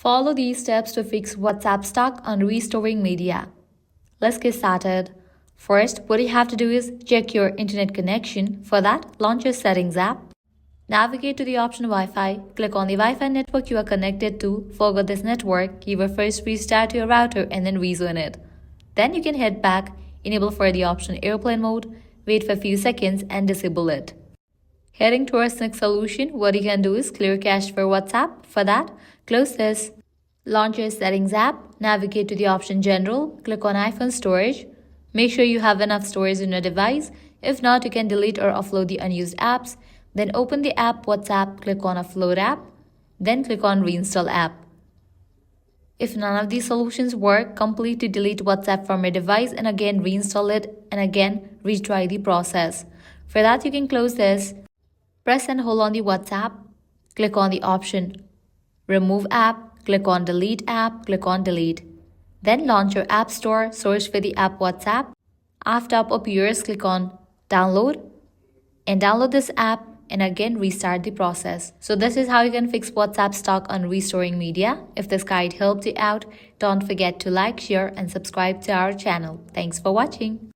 Follow these steps to fix WhatsApp stuck on restoring media. Let's get started. First, what you have to do is check your internet connection. For that, launch your Settings app. Navigate to the option Wi-Fi. Click on the Wi-Fi network you are connected to. For this network, you will first restart your router and then rejoin it. Then you can head back, enable for the option Airplane Mode, wait for a few seconds and disable it. Heading towards next solution, what you can do is clear cache for WhatsApp. For that, close this. Launch your Settings app. Navigate to the option General. Click on iPhone Storage. Make sure you have enough storage in your device. If not, you can delete or offload the unused apps. Then open the app WhatsApp. Click on Offload app. Then click on Reinstall app. If none of these solutions work, completely delete WhatsApp from your device and again reinstall it and again retry the process. For that, you can close this. Press and hold on the WhatsApp. Click on the option Remove app. Click on Delete app. Click on Delete. Then launch your App Store. Search for the app WhatsApp. After app appears, click on Download and download this app and again restart the process. So this is how you can fix WhatsApp stuck on restoring media. If this guide helped you out, don't forget to like, share and subscribe to our channel. Thanks for watching.